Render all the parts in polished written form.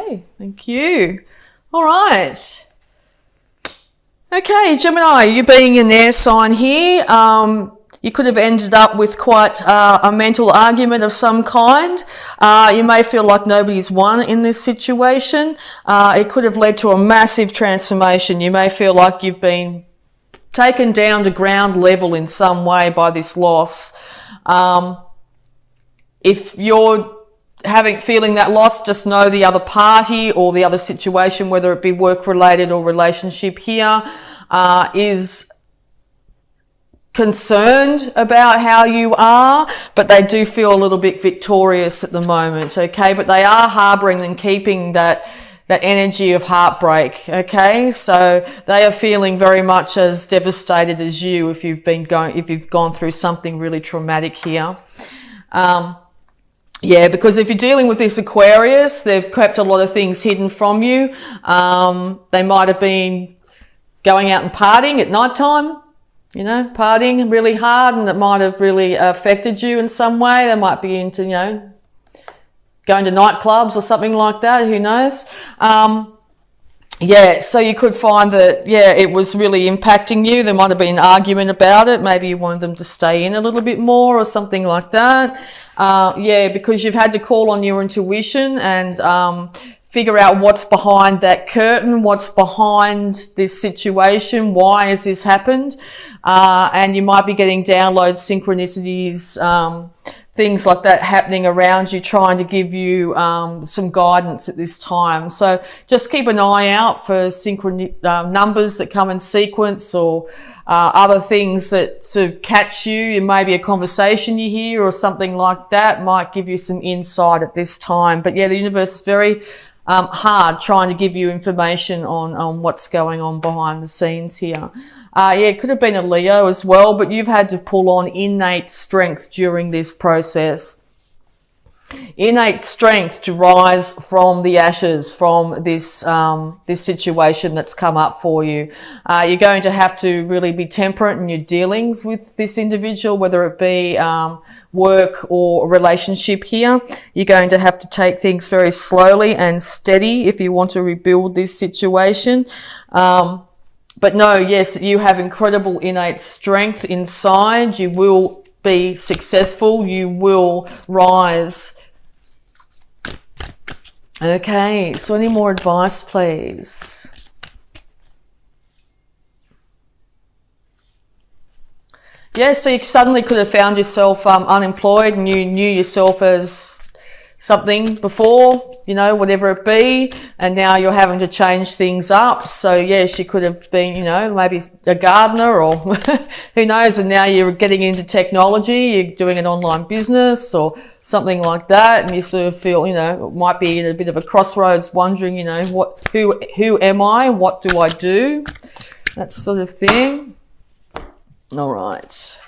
Okay, thank you. All right. Okay, Gemini, you being an air sign here, you could have ended up with quite a mental argument of some kind. You may feel like nobody's won in this situation. It could have led to a massive transformation. You may feel like you've been taken down to ground level in some way by this loss. If you're feeling that loss, just know the other party or the other situation, whether it be work related or relationship here, is concerned about how you are, but they do feel a little bit victorious at the moment, okay? But they are harboring and keeping that energy of heartbreak, okay? So they are feeling very much as devastated as you if you've gone through something really traumatic here. Yeah, because if you're dealing with this Aquarius, they've kept a lot of things hidden from you. They might have been going out and partying at night time, partying really hard, and it might have really affected you in some way. They might be into, going to nightclubs or something like that, who knows. Yeah, so you could find that, it was really impacting you. There might have been an argument about it. Maybe you wanted them to stay in a little bit more or something like that. Because you've had to call on your intuition and figure out what's behind that curtain, what's behind this situation, why has this happened? And you might be getting downloads, synchronicities, things like that happening around you, trying to give you some guidance at this time. So just keep an eye out for numbers that come in sequence, or other things that sort of catch you. It may be a conversation you hear or something like that might give you some insight at this time. But the universe is very hard trying to give you information on what's going on behind the scenes here. It could have been a Leo as well, but you've had to pull on innate strength during this process. Innate strength to rise from the ashes, from this situation that's come up for you. You're going to have to really be temperate in your dealings with this individual, whether it be work or relationship here. You're going to have to take things very slowly and steady if you want to rebuild this situation. But know, yes, that you have incredible innate strength inside. You will be successful. You will rise. Okay, so any more advice, please? Yeah, so you suddenly could have found yourself unemployed, and you knew yourself as something before, whatever it be, and now you're having to change things up. So yes, you could have been, maybe a gardener or who knows, and now you're getting into technology, you're doing an online business or something like that, and you sort of feel, might be in a bit of a crossroads, wondering, who am I? What do I do? That sort of thing. All right.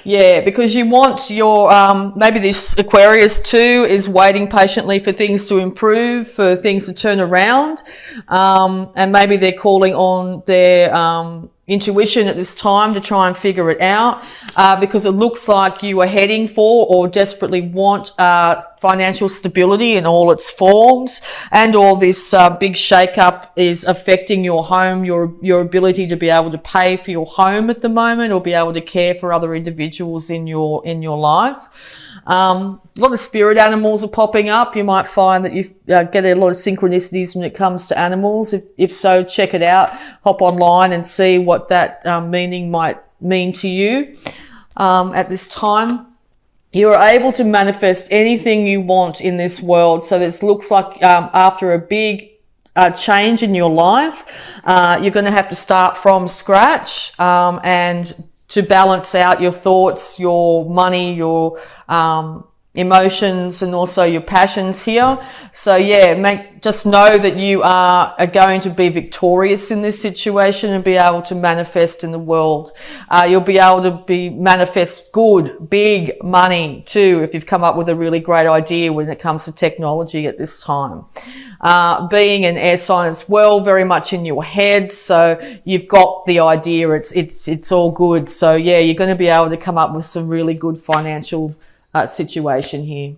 Yeah, because you want your, maybe this Aquarius too is waiting patiently for things to improve, for things to turn around. And maybe they're calling on their, intuition at this time to try and figure it out, because it looks like you are heading for or desperately want financial stability in all its forms, and all this big shake-up is affecting your home, your ability to be able to pay for your home at the moment, or be able to care for other individuals in your life. A lot of spirit animals are popping up. You might find that you get a lot of synchronicities when it comes to animals. If so, check it out. Hop online and see what that meaning might mean to you at this time. You are able to manifest anything you want in this world. So this looks like after a big change in your life, you're going to have to start from scratch and to balance out your thoughts, your money, your emotions, and also your passions here. So just know that you are going to be victorious in this situation and be able to manifest in the world. You'll be able to manifest good, big money too, if you've come up with a really great idea when it comes to technology at this time. Being an air sign as well, very much in your head. So you've got the idea. It's all good. So you're going to be able to come up with some really good financial situation here.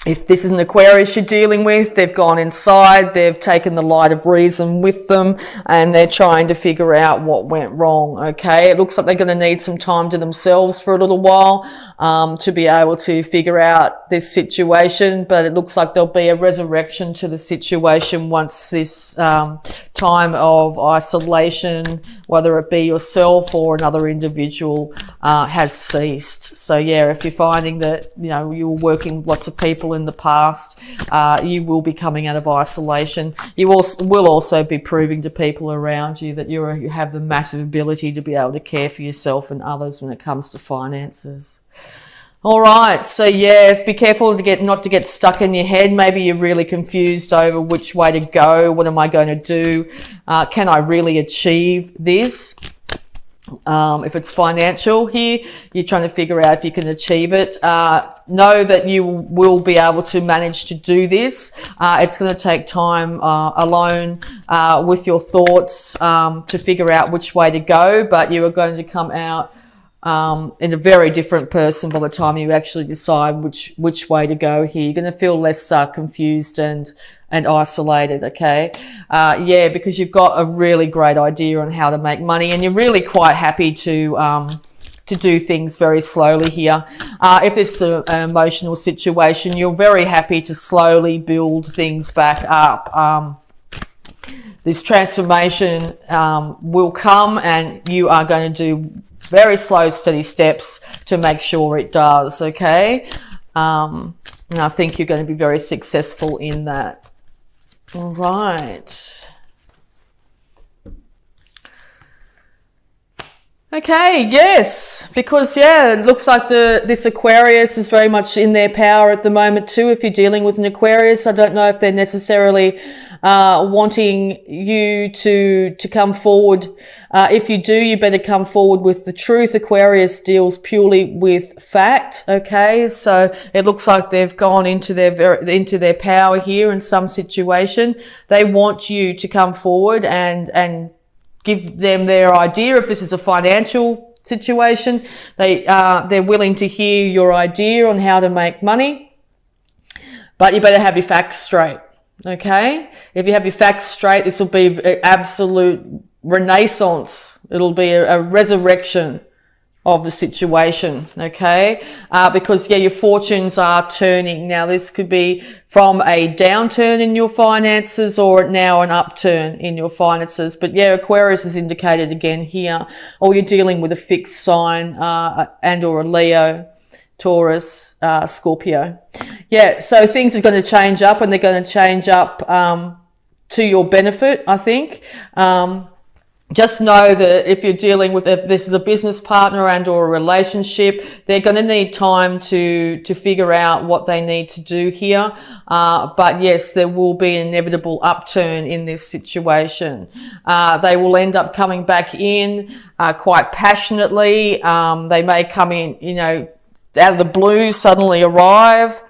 if this is an Aquarius you're dealing with, they've gone inside, they've taken the light of reason with them, and they're trying to figure out what went wrong, okay? It looks like they're going to need some time to themselves for a little while to be able to figure out this situation, but it looks like there'll be a resurrection to the situation once this time of isolation, whether it be yourself or another individual, has ceased. So yeah, if you're finding that, you know, you were working with lots of people in the past, you will be coming out of isolation. You will also be proving to people around you that you have the massive ability to be able to care for yourself and others when it comes to finances. All right, so yes, be careful not to get stuck in your head. Maybe you're really confused over which way to go. What am I going to do? Can I really achieve this? If it's financial here, you're trying to figure out if you can achieve it. Know that you will be able to manage to do this. It's going to take time alone with your thoughts to figure out which way to go, but you are going to come out in a very different person by the time you actually decide which way to go here. You're going to feel less confused and isolated, okay? Yeah, because you've got a really great idea on how to make money, and you're really quite happy to do things very slowly here. If this is an emotional situation, you're very happy to slowly build things back up. This transformation will come, and you are going to do very slow, steady steps to make sure it does, okay? And I think you're going to be very successful in that. All right. Okay, yes, because yeah, it looks like this Aquarius is very much in their power at the moment too. If you're dealing with an Aquarius, I don't know if they're necessarily wanting you to come forward. If you do, you better come forward with the truth. Aquarius deals purely with fact. Okay, so it looks like they've gone into their power here in some situation. They want you to come forward and give them their idea. If this is a financial situation, they're willing to hear your idea on how to make money, but you better have your facts straight. Okay, if you have your facts straight, this will be an absolute renaissance. It'll be a resurrection of the situation, okay? Because yeah, your fortunes are turning. Now this could be from a downturn in your finances or now an upturn in your finances. But yeah, Aquarius is indicated again here, or you're dealing with a fixed sign and or a Leo, Taurus, Scorpio. Yeah, so things are going to change up, and they're going to change up to your benefit, I think. Just know that if you're dealing with, if this is a business partner and or a relationship, they're going to need time to figure out what they need to do here. But yes, there will be an inevitable upturn in this situation. They will end up coming back in quite passionately. They may come in, you know, out of the blue, suddenly arrive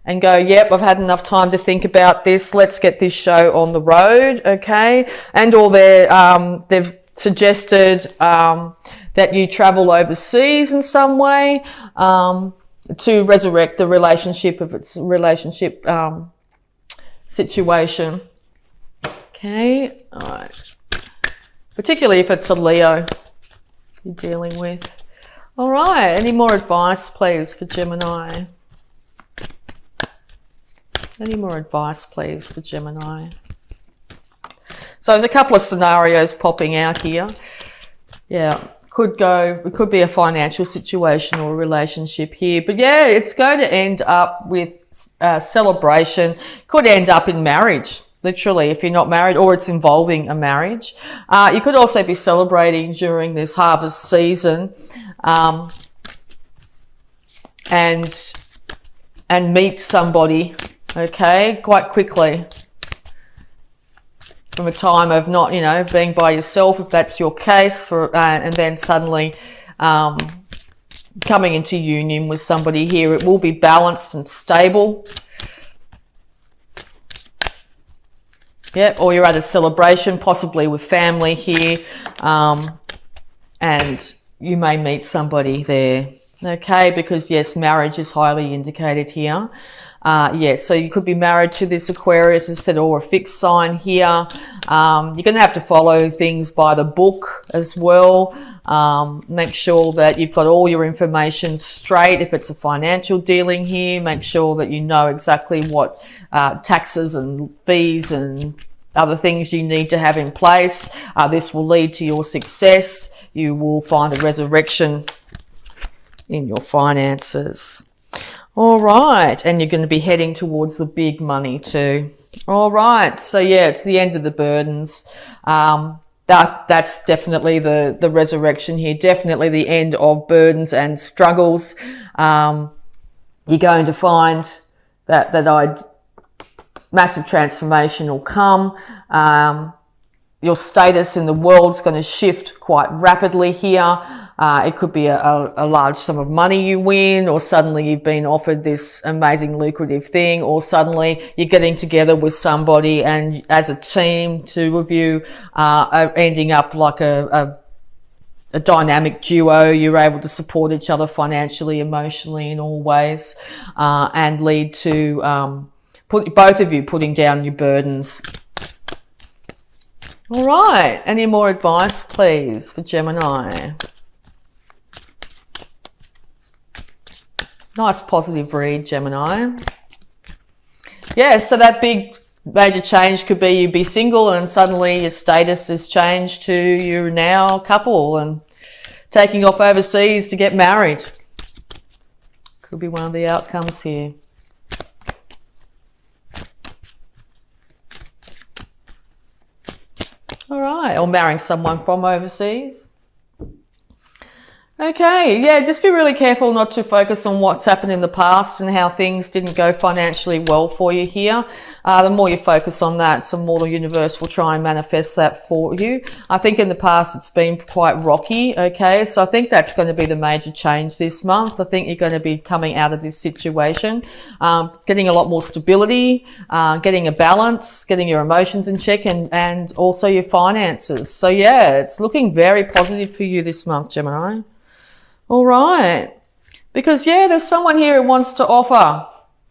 and go, yep, I've had enough time to think about this. Let's get this show on the road, okay? And or they've suggested that you travel overseas in some way to resurrect the relationship if it's a relationship situation. Okay, all right. Particularly if it's a Leo you're dealing with. All right, any more advice, please, for Gemini? Any more advice, please, for Gemini? So there's a couple of scenarios popping out here. Yeah, it could be a financial situation or a relationship here. But yeah, it's going to end up with celebration. Could end up in marriage, literally, if you're not married, or it's involving a marriage. You could also be celebrating during this harvest season and meet somebody, okay, quite quickly. From a time of not, you know, being by yourself, if that's your case, and then suddenly coming into union with somebody here. It will be balanced and stable. Yep, or you're at a celebration, possibly with family here, and you may meet somebody there. Okay, because yes, marriage is highly indicated here. Yeah, so you could be married to this Aquarius instead, or a fixed sign here. You're going to have to follow things by the book as well. Make sure that you've got all your information straight. If it's a financial dealing here, make sure that you know exactly what taxes and fees and other things you need to have in place. This will lead to your success. You will find a resurrection in your finances. All right, and you're going to be heading towards the big money too. All right, so yeah, it's the end of the burdens. That's definitely the resurrection here. Definitely the end of burdens and struggles. You're going to find that massive transformation will come. Your status in the world's going to shift quite rapidly here. It could be a large sum of money you win, or suddenly you've been offered this amazing lucrative thing, or suddenly you're getting together with somebody and as a team, two of you are ending up like a dynamic duo. You're able to support each other financially, emotionally, in all ways, and lead to both of you putting down your burdens. All right, any more advice, please, for Gemini? Nice positive read, Gemini. Yeah, so that big major change could be you be single and suddenly your status is changed to you're now a couple and taking off overseas to get married. Could be one of the outcomes here. All right, or marrying someone from overseas. Okay, yeah, just be really careful not to focus on what's happened in the past and how things didn't go financially well for you here. The more you focus on that, the more the universe will try and manifest that for you. I think in the past it's been quite rocky, okay? So I think that's going to be the major change this month. I think you're going to be coming out of this situation, getting a lot more stability, getting a balance, getting your emotions in check, and also your finances. So yeah, it's looking very positive for you this month, Gemini. All right, because yeah, there's someone here who wants to offer.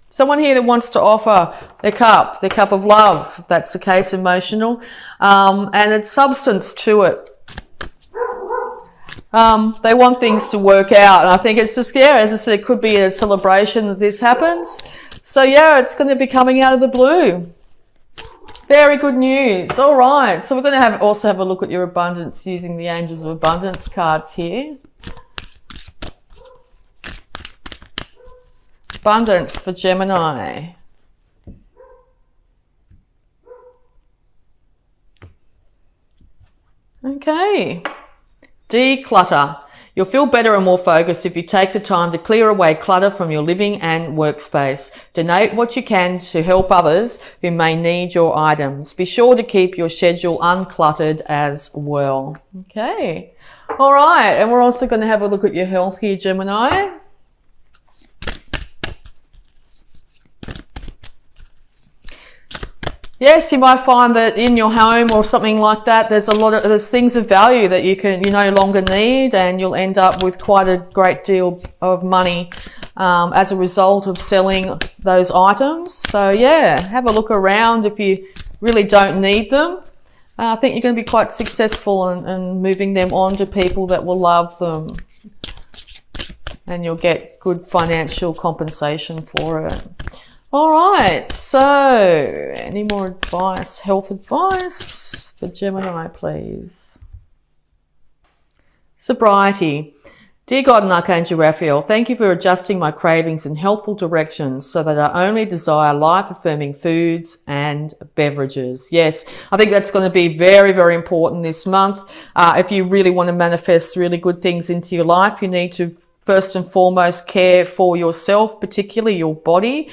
Someone here that wants to offer their cup of love, if that's the case, emotional, and it's substance to it. They want things to work out, and I think it's just, yeah, as I said, it could be a celebration that this happens. So yeah, it's going to be coming out of the blue. Very good news. All right, so we're going to also have a look at your abundance using the Angels of Abundance cards here. Abundance for Gemini. Okay. Declutter. You'll feel better and more focused if you take the time to clear away clutter from your living and workspace. Donate what you can to help others who may need your items. Be sure to keep your schedule uncluttered as well. Okay. All right. And we're also going to have a look at your health here, Gemini. Yes, you might find that in your home or something like that, there's things of value that you no longer need, and you'll end up with quite a great deal of money as a result of selling those items. So yeah, have a look around if you really don't need them. I think you're going to be quite successful in moving them on to people that will love them, and you'll get good financial compensation for it. All right, so any more advice, health advice for Gemini, please? Sobriety. Dear God and Archangel Raphael, thank you for adjusting my cravings in healthful directions so that I only desire life-affirming foods and beverages. Yes, I think that's going to be very, very important this month. If you really want to manifest really good things into your life, you need to first and foremost care for yourself, particularly your body.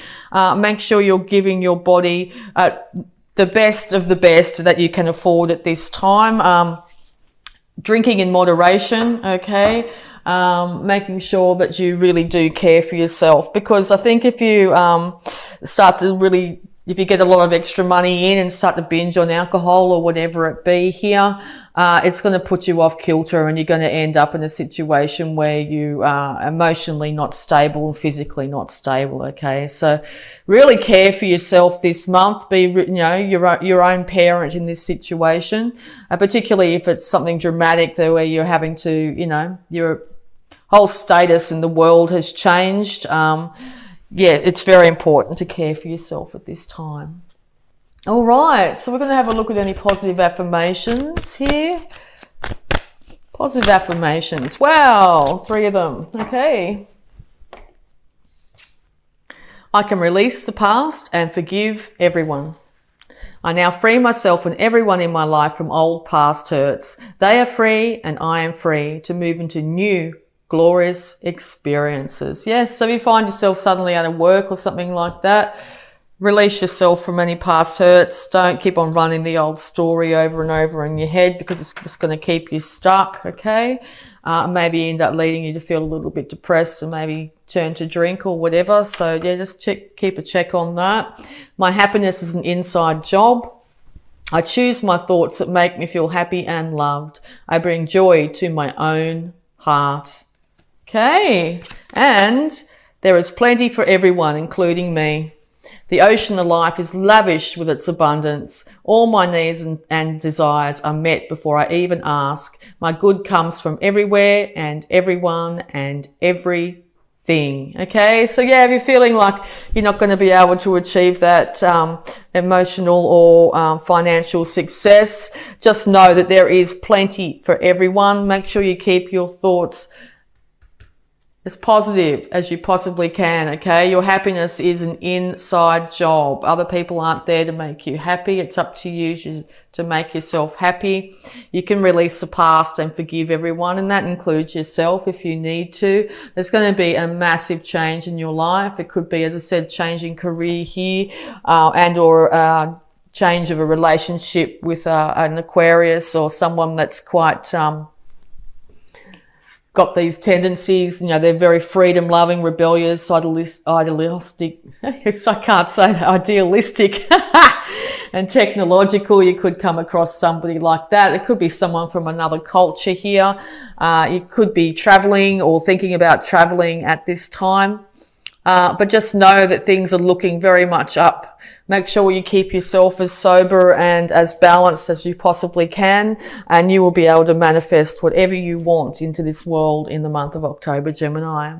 Make sure you're giving your body the best of the best that you can afford at this time. Drinking in moderation, okay? Making sure that you really do care for yourself, because I think if you start to really if you get a lot of extra money in and start to binge on alcohol or whatever it be here, it's going to put you off kilter, and you're going to end up in a situation where you are emotionally not stable and physically not stable. Okay, so really care for yourself this month. Be, your own parent in this situation, particularly if it's something dramatic where you're having to, your whole status in the world has changed. Yeah, it's very important to care for yourself at this time. All right, so we're going to have a look at any positive affirmations here. Positive affirmations. Wow, 3 of them. Okay. I can release the past and forgive everyone. I now free myself and everyone in my life from old past hurts. They are free and I am free to move into new glorious experiences. Yes, so if you find yourself suddenly out of work or something like that, release yourself from any past hurts. Don't keep on running the old story over and over in your head, because it's just going to keep you stuck, okay? Maybe end up leading you to feel a little bit depressed and maybe turn to drink or whatever. So yeah, just keep a check on that. My happiness is an inside job. I choose my thoughts that make me feel happy and loved. I bring joy to my own heart. Okay, and there is plenty for everyone, including me. The ocean of life is lavish with its abundance. All my needs and desires are met before I even ask. My good comes from everywhere and everyone and everything. Okay, so yeah, if you're feeling like you're not going to be able to achieve that emotional or financial success, just know that there is plenty for everyone. Make sure you keep your thoughts as positive as you possibly can, okay? Your happiness is an inside job. Other people aren't there to make you happy. It's up to you to make yourself happy. You can release the past and forgive everyone, and that includes yourself if you need to. There's going to be a massive change in your life. It could be, as I said, changing career here, and or change of a relationship with an Aquarius or someone that's quite got these tendencies, they're very freedom loving, rebellious, idealistic, I can't say that, idealistic and technological. You could come across somebody like that. It could be someone from another culture here. You could be traveling or thinking about traveling at this time. But just know that things are looking very much up. Make sure you keep yourself as sober and as balanced as you possibly can, and you will be able to manifest whatever you want into this world in the month of October, Gemini.